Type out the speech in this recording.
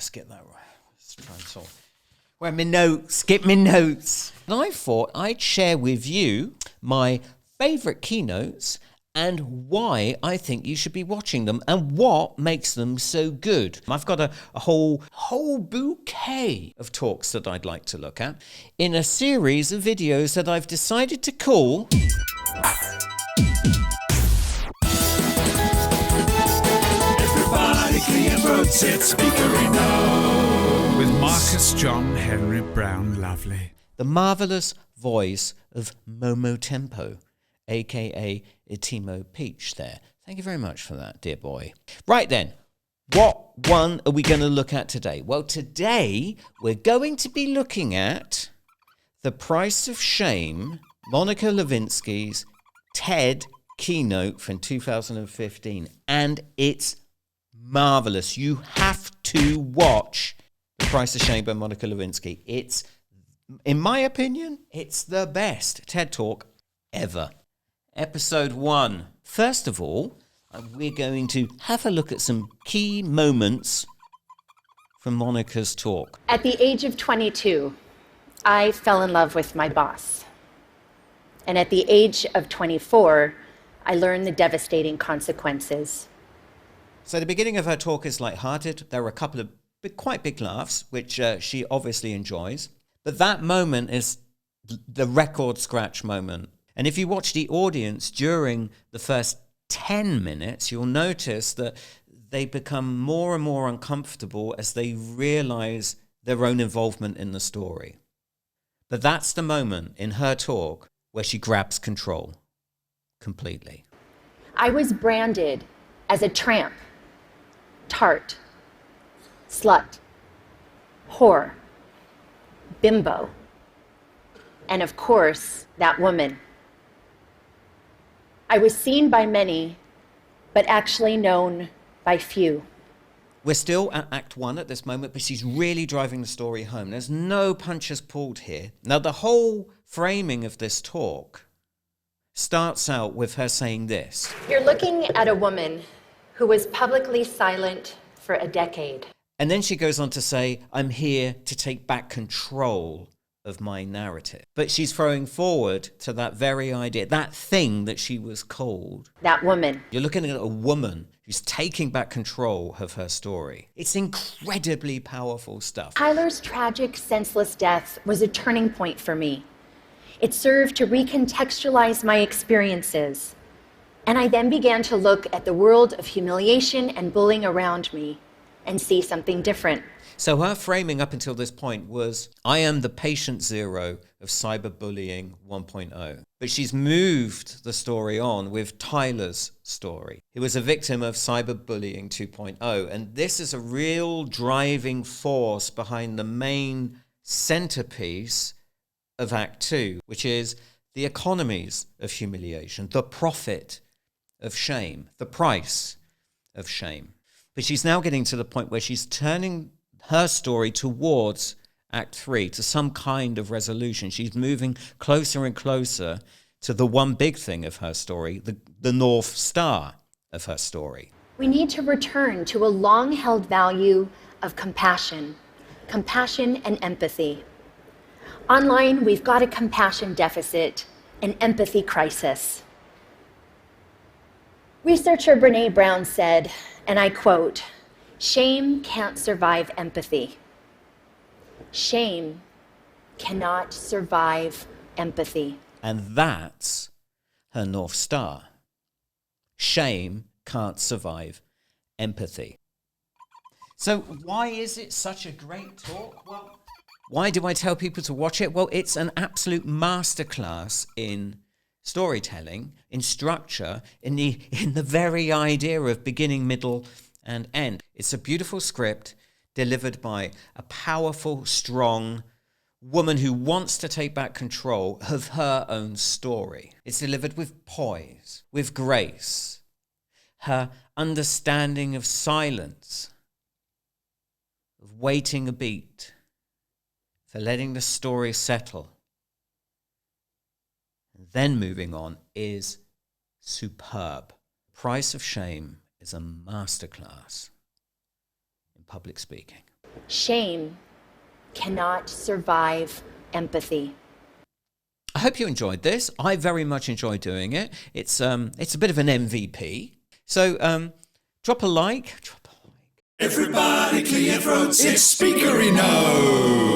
let's get that right. Let's try and solve. Where are my notes? Get my notes. And I thought I'd share with you my favourite keynotes and why I think you should be watching them and what makes them so good. I've got a whole bouquet of talks that I'd like to look at in a series of videos that I've decided to call... Everybody clear throats, it's Speakery Method. With Marcus John Henry Brown Lovely. The marvellous voice of Momo Tempo, a.k.a. Itimo Peach there. Thank you very much for that, dear boy. Right then, what one are we going to look at today? Well, today we're going to be looking at The Price of Shame, Monica Lewinsky's TED Keynote from 2015. And it's marvellous. You have to watch The Price of Shame by Monica Lewinsky. It's, in my opinion, it's the best TED Talk ever. Episode 1. First of all, we're going to have a look at some key moments from Monica's talk. At the age of 22, I fell in love with my boss. And at the age of 24, I learned the devastating consequences. So the beginning of her talk is lighthearted. There are a couple of quite big laughs, which she obviously enjoys. But that moment is the record scratch moment. And if you watch the audience during the first 10 minutes, you'll notice that they become more and more uncomfortable as they realize their own involvement in the story. But that's the moment in her talk where she grabs control completely. I was branded as a tramp, tart, slut, whore, bimbo, and of course, that woman. I was seen by many, but actually known by few. We're still at Act 1 at this moment, but she's really driving the story home. There's no punches pulled here. Now, the whole framing of this talk starts out with her saying this. You're looking at a woman who was publicly silent for a decade. And then she goes on to say, I'm here to take back control of my narrative. But she's throwing forward to that very idea, that thing that she was called. That woman. You're looking at a woman who's taking back control of her story. It's incredibly powerful stuff. Tyler's tragic, senseless death was a turning point for me. It served to recontextualize my experiences. And I then began to look at the world of humiliation and bullying around me and see something different. So her framing up until this point was, I am the patient zero of cyberbullying 1.0. But she's moved the story on with Tyler's story. He was a victim of cyberbullying 2.0. And this is a real driving force behind the main centerpiece of Act 2, which is the economies of humiliation, the profit of shame, the price of shame. But she's now getting to the point where she's turning her story towards Act 3, to some kind of resolution. She's moving closer and closer to the one big thing of her story, the North Star of her story. We need to return to a long-held value of compassion and empathy. Online, we've got a compassion deficit, an empathy crisis. Researcher Brené Brown said, and I quote, "Shame can't survive empathy. Shame cannot survive empathy." And that's her North Star. Shame can't survive empathy. So why is it such a great talk? Well, why do I tell people to watch it? Well, it's an absolute masterclass in storytelling, in structure, in the very idea of beginning, middle, and end. It's a beautiful script delivered by a powerful, strong woman who wants to take back control of her own story. It's delivered with poise, with grace, her understanding of silence, of waiting a beat, for letting the story settle, and then moving on is superb. Price of Shame is a masterclass in public speaking. Shame cannot survive empathy. I hope you enjoyed this. I very much enjoy doing it. It's a bit of an MVP. So drop a like. Everybody clear your throats, it's Speakery Note.